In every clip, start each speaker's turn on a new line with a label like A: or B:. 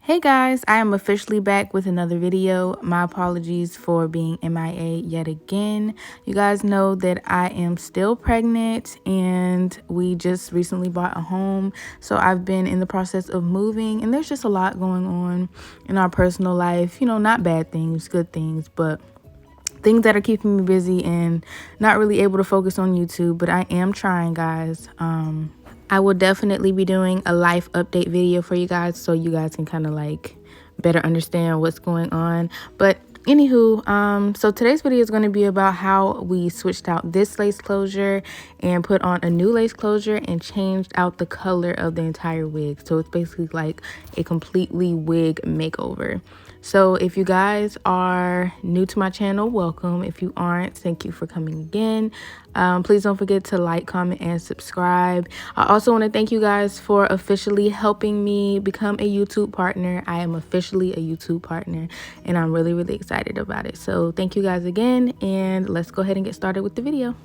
A: Hey guys, I am officially back with another video. My apologies for being MIA yet again. You guys know that I am still pregnant and we just recently bought a home. So I've been in the process of moving and there's just a lot going on in our personal life. You know, not bad things, good things, but things that are keeping me busy and not really able to focus on YouTube. But I am trying, guys. I will definitely be doing a life update video for you guys so you guys can kind of like better understand what's going on. But anywho, so today's video is going to be about how we switched out this lace closure and put on a new lace closure and changed out the color of the entire wig. So it's basically like a completely wig makeover. So if you guys are new to my channel, welcome. If you aren't, thank you for coming again. Please don't forget to like, comment, and subscribe. I also want to thank you guys for officially helping me become a YouTube partner. I am officially a YouTube partner and I'm really, really excited about it. So thank you guys again and let's go ahead and get started with the video.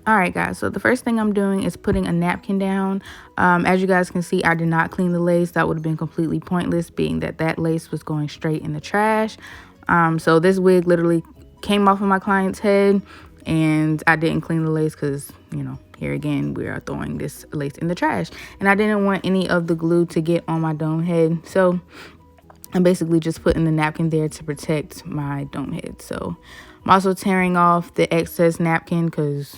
A: All right, guys, so the first thing I'm doing is putting a napkin down. As you guys can see, I did not clean the lace. That would have been completely pointless, being that that lace was going straight in the trash. So this wig literally came off of my client's head and I didn't clean the lace because, you know, here again, we are throwing this lace in the trash. And I didn't want any of the glue to get on my dome head. So I'm basically just putting the napkin there to protect my dome head. So I'm also tearing off the excess napkin because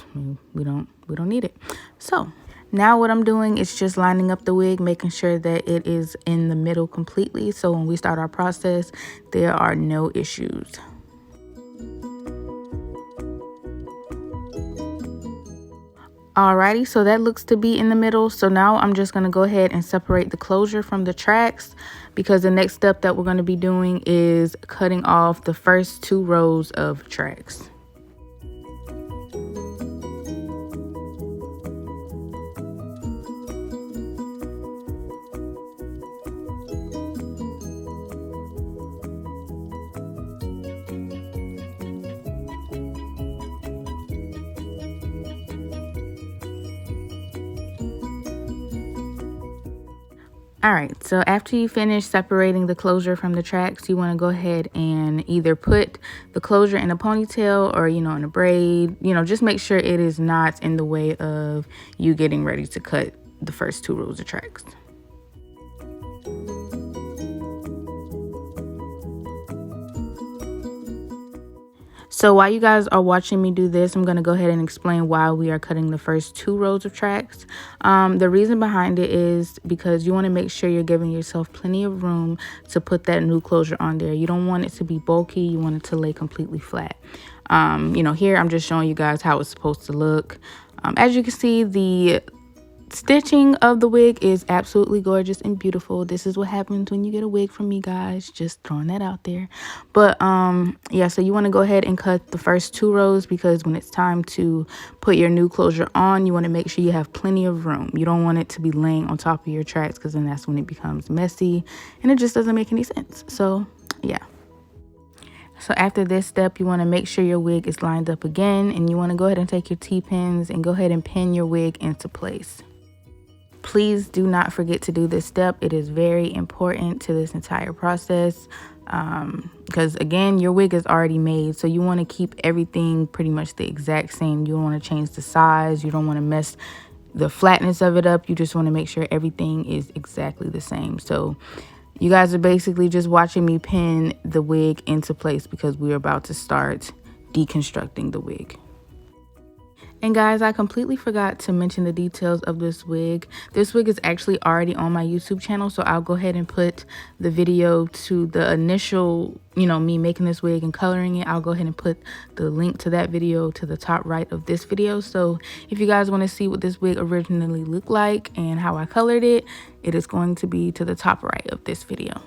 A: we don't need it. So now what I'm doing is just lining up the wig, making sure that it is in the middle completely. So when we start our process, there are no issues. Alrighty, so that looks to be in the middle. So now I'm just going to go ahead and separate the closure from the tracks because the next step that we're going to be doing is cutting off the first 2 rows of tracks. All right, so after you finish separating the closure from the tracks, you want to go ahead and either put the closure in a ponytail or, you know, in a braid. You know, just make sure it is not in the way of you getting ready to cut the first 2 rows of tracks. So while you guys are watching me do this, I'm going to go ahead and explain why we are cutting the first 2 rows of tracks. The reason behind it is because you want to make sure you're giving yourself plenty of room to put that new closure on there. You don't want it to be bulky. You want it to lay completely flat. You know, here I'm just showing you guys how it's supposed to look. As you can see, the stitching of the wig is absolutely gorgeous and beautiful. This is what happens when you get a wig from me, guys. Just throwing that out there. But yeah, so you want to go ahead and cut the first 2 rows because when it's time to put your new closure on, you want to make sure you have plenty of room. You don't want it to be laying on top of your tracks because then that's when it becomes messy and it just doesn't make any sense. So yeah. So after this step, you want to make sure your wig is lined up again and you want to go ahead and take your T-pins and go ahead and pin your wig into place. Please do not forget to do this step. It is very important to this entire process because, again, your wig is already made. So you want to keep everything pretty much the exact same. You don't want to change the size. You don't want to mess the flatness of it up. You just want to make sure everything is exactly the same. So you guys are basically just watching me pin the wig into place because we're about to start deconstructing the wig. And guys, I completely forgot to mention the details of this wig. This wig is actually already on my YouTube channel, so I'll go ahead and put the video to the initial, you know, me making this wig and coloring it. I'll go ahead and put the link to that video to the top right of this video. So if you guys want to see what this wig originally looked like and how I colored it, it is going to be to the top right of this video.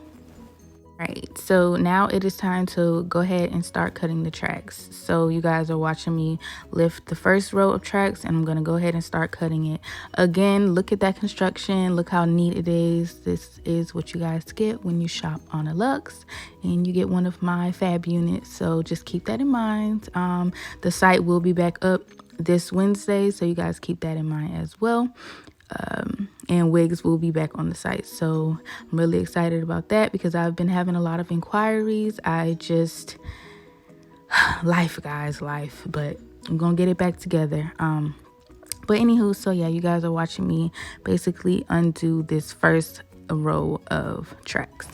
A: Right, so now it is time to go ahead and start cutting the tracks. So you guys are watching me lift the first row of tracks and I'm going to go ahead and start cutting it. Again, look at that construction. Look how neat it is. This is what you guys get when you shop OnnaLuxe and you get one of my fab units. So just keep that in mind. The site will be back up this Wednesday, so you guys keep that in mind as well. and wigs will be back on the site. So I'm really excited about that because I've been having a lot of inquiries. Life, guys, life, but I'm gonna get it back together. But anywho, so yeah, you guys are watching me basically undo this first row of tracks.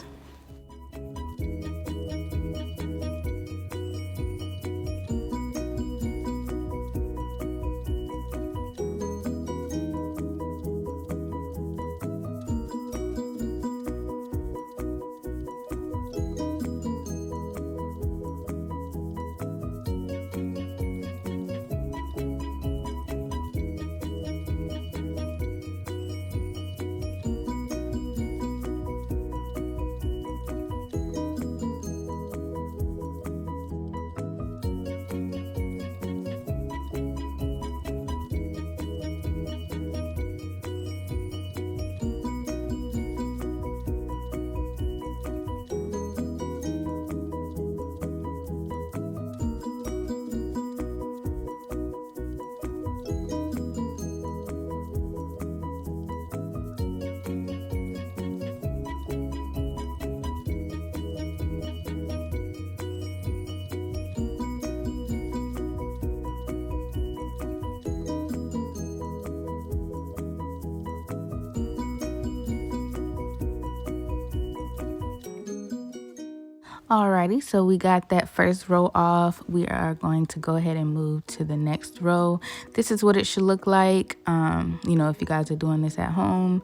A: Alrighty, so we got that first row off. We are going to go ahead and move to the next row. This is what it should look like, you know, if you guys are doing this at home,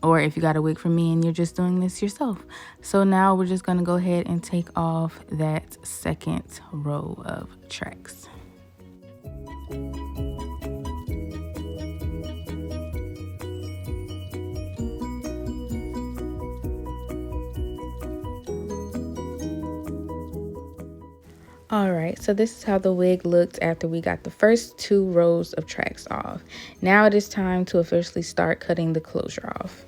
A: or if you got a wig from me and you're just doing this yourself. So now we're just going to go ahead and take off that second row of tracks. Alright, so this is how the wig looked after we got the first 2 rows of tracks off. Now it is time to officially start cutting the closure off.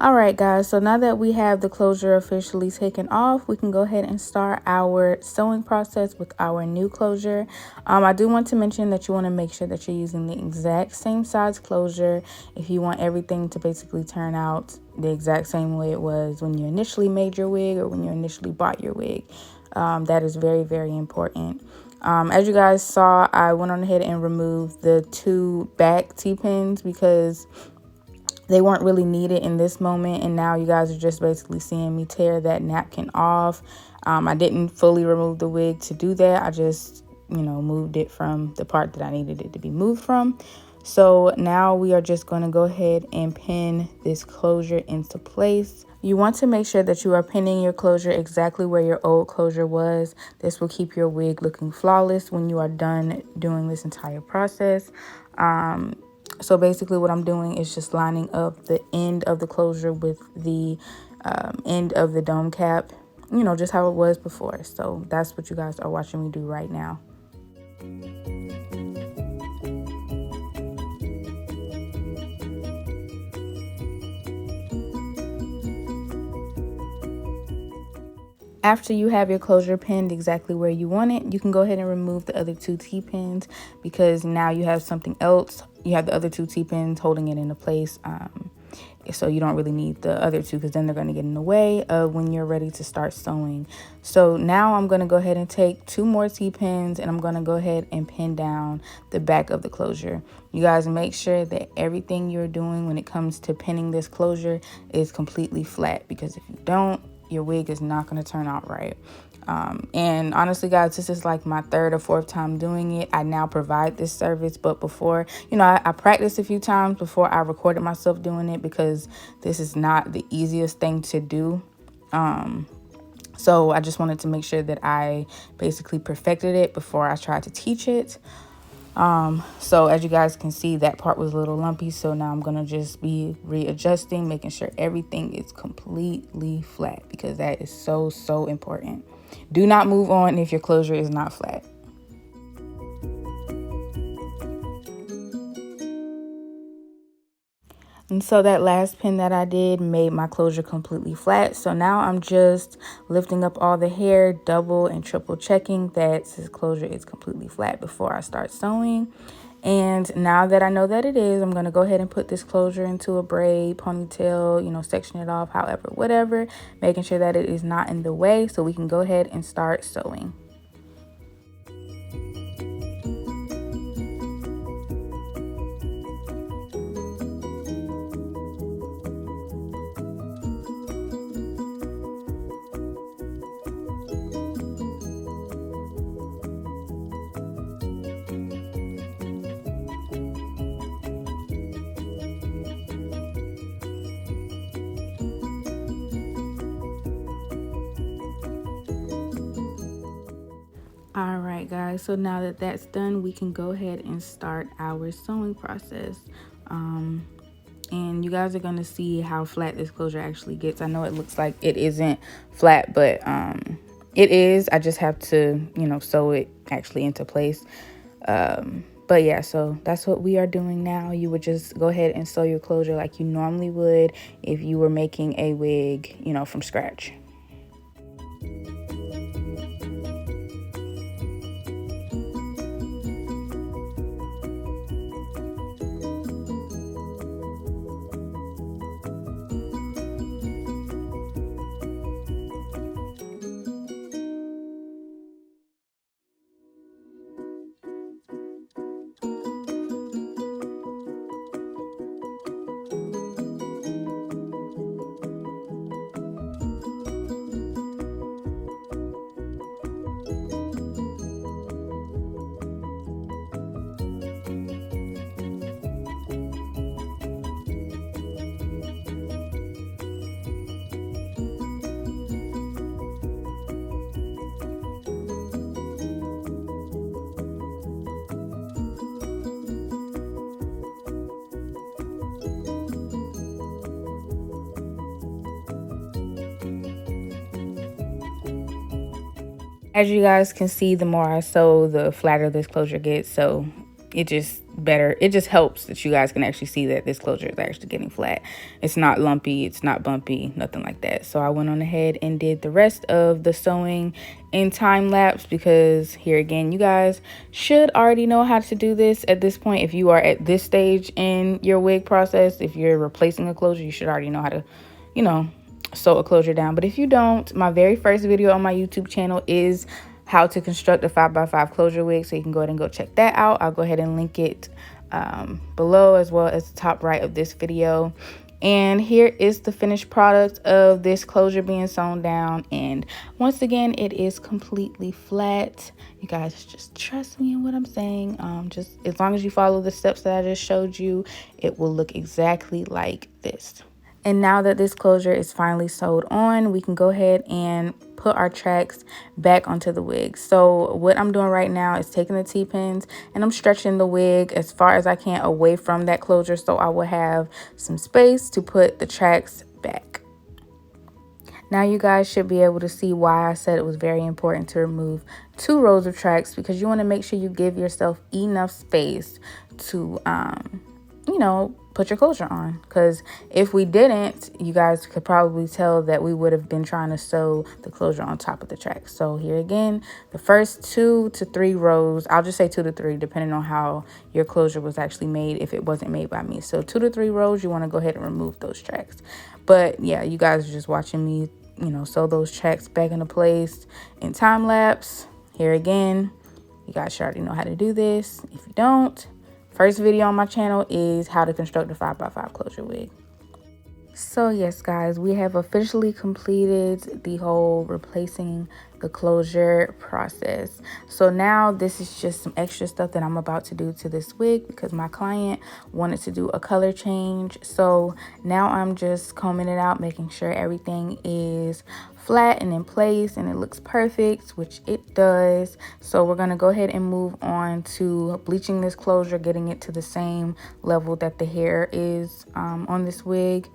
A: All right, guys, so now that we have the closure officially taken off, we can go ahead and start our sewing process with our new closure. I do want to mention that you want to make sure that you're using the exact same size closure if you want everything to basically turn out the exact same way it was when you initially made your wig or when you initially bought your wig. That is very, very important. As you guys saw, I went on ahead and removed the 2 back T-pins because they weren't really needed in this moment, and now you guys are just basically seeing me tear that napkin off. I didn't fully remove the wig to do that. I just, you know, moved it from the part that I needed it to be moved from. So now we are just going to go ahead and pin this closure into place. You want to make sure that you are pinning your closure exactly where your old closure was. This will keep your wig looking flawless when you are done doing this entire process. So basically what I'm doing is just lining up the end of the closure with the end of the dome cap, you know, just how it was before. So that's what you guys are watching me do right now. After you have your closure pinned exactly where you want it, you can go ahead and remove the other two T-pins, because now you have something else. You have the other two T-pins holding it into place. So you don't really need the other two, because then they're going to get in the way of when you're ready to start sewing. So now I'm going to go ahead and take two more T-pins, and I'm going to go ahead and pin down the back of the closure. You guys make sure that everything you're doing when it comes to pinning this closure is completely flat, because if you don't, your wig is not going to turn out right. And honestly, guys, this is like my third or fourth time doing it. I now provide this service, but before, you know, I practiced a few times before I recorded myself doing it, because this is not the easiest thing to do. So I just wanted to make sure that I basically perfected it before I tried to teach it. So as you guys can see, that part was a little lumpy, so now I'm gonna just be readjusting, making sure everything is completely flat, because that is so important. Do not move on if your closure is not flat. And so that last pin that I did made my closure completely flat. So now I'm just lifting up all the hair, double and triple checking that this closure is completely flat before I start sewing. And now that I know that it is, I'm going to go ahead and put this closure into a braid, ponytail, you know, section it off, however, whatever, making sure that it is not in the way, so we can go ahead and start sewing. All right, guys, so now that that's done, we can go ahead and start our sewing process. And you guys are going to see how flat this closure actually gets. I know it looks like it isn't flat, but it is. I just have to, you know, sew it actually into place. But yeah, so that's what we are doing now. You would just go ahead and sew your closure like you normally would if you were making a wig, you know, from scratch. As you guys can see, the more I sew, the flatter this closure gets. So it just helps that you guys can actually see that this closure is actually getting flat. It's not lumpy, it's not bumpy, nothing like that. So I went on ahead and did the rest of the sewing in time lapse, because here again, you guys should already know how to do this at this point. If you are at this stage in your wig process, if you're replacing a closure, you should already know how to, you know, sew a closure down. But if you don't, my very first video on my YouTube channel is how to construct a 5x5 closure wig, so you can go ahead and go check that out. I'll go ahead and link it below, as well as the top right of this video. And here is the finished product of this closure being sewn down, and once again, it is completely flat. You guys just trust me in what I'm saying. Just as long as you follow the steps that I just showed you, it will look exactly like this. And now that this closure is finally sewed on, we can go ahead and put our tracks back onto the wig. So what I'm doing right now is taking the T-pins and I'm stretching the wig as far as I can away from that closure, so I will have some space to put the tracks back. Now you guys should be able to see why I said it was very important to remove 2 rows of tracks, because you want to make sure you give yourself enough space to you know, put your closure on. Because if we didn't, you guys could probably tell that we would have been trying to sew the closure on top of the track. So here again, the first 2 to 3 rows, I'll just say 2 to 3 depending on how your closure was actually made, if it wasn't made by me. So 2 to 3 rows, you want to go ahead and remove those tracks. But yeah, you guys are just watching me, you know, sew those tracks back into place in time lapse. Here again, you guys should already know how to do this. If you don't, first video on my channel is how to construct a 5x5 closure wig. So yes guys, we have officially completed the whole replacing the closure process. So now this is just some extra stuff that I'm about to do to this wig because my client wanted to do a color change. So now I'm just combing it out, making sure everything is flat and in place and it looks perfect, which it does. So we're going to go ahead and move on to bleaching this closure, getting it to the same level that the hair is on this wig.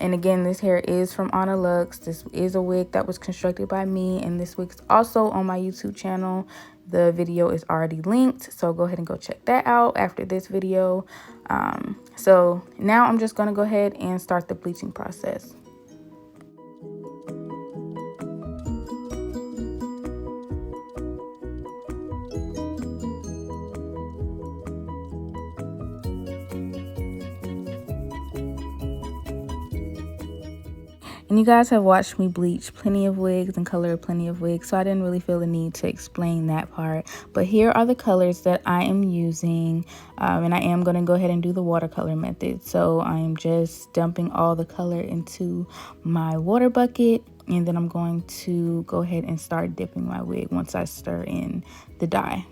A: And again, this hair is from OnnaLuxe. This is a wig that was constructed by me, and this wig's also on my YouTube channel. The video is already linked, so go ahead and go check that out after this video. So now I'm just going to go ahead and start the bleaching process. And you guys have watched me bleach plenty of wigs and color plenty of wigs, so I didn't really feel the need to explain that part. But here are the colors that I am using, and I am going to go ahead and do the watercolor method. So I am just dumping all the color into my water bucket, and then I'm going to go ahead and start dipping my wig once I stir in the dye.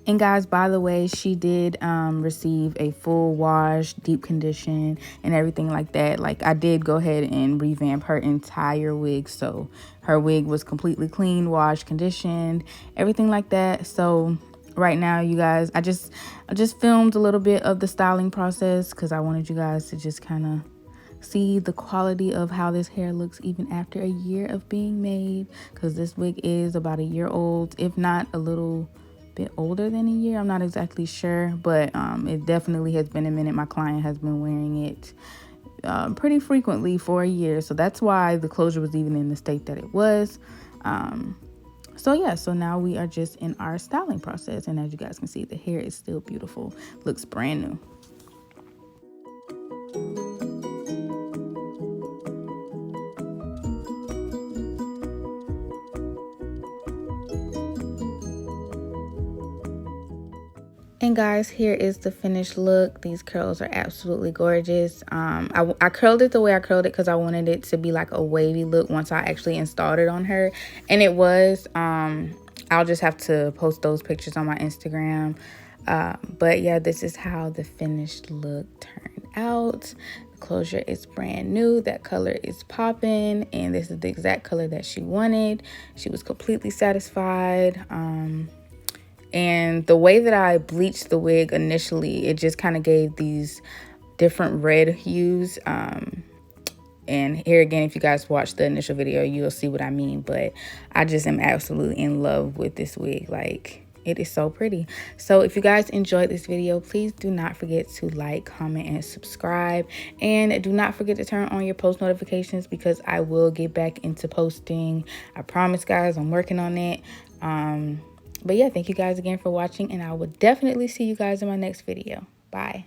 A: And guys, by the way, she did receive a full wash, deep condition, and everything like that. Like, I did go ahead and revamp her entire wig. So her wig was completely clean, washed, conditioned, everything like that. So right now, you guys, I just filmed a little bit of the styling process because I wanted you guys to just kind of see the quality of how this hair looks even after a year of being made, because this wig is about a year old, if not a little bit older than a year. I'm not exactly sure, but it definitely has been a minute. My client has been wearing it pretty frequently for a year, so that's why the closure was even in the state that it was. So yeah, so now we are just in our styling process, and as you guys can see, the hair is still beautiful, looks brand new. And guys, here is the finished look. These curls are absolutely gorgeous. I curled it the way I curled it because I wanted it to be like a wavy look once I actually installed it on her, and it was. I'll just have to post those pictures on my Instagram. But yeah, this is how the finished look turned out. The closure is brand new. That color is popping, and this is the exact color that she wanted. She was completely satisfied. And the way that I bleached the wig initially, it just kind of gave these different red hues. And here again, if you guys watch the initial video, you'll see what I mean. But I just am absolutely in love with this wig. Like, it is so pretty. So if you guys enjoyed this video, please do not forget to like, comment, and subscribe. And do not forget to turn on your post notifications because I will get back into posting. I promise, guys, I'm working on it. But yeah, thank you guys again for watching, and I will definitely see you guys in my next video. Bye.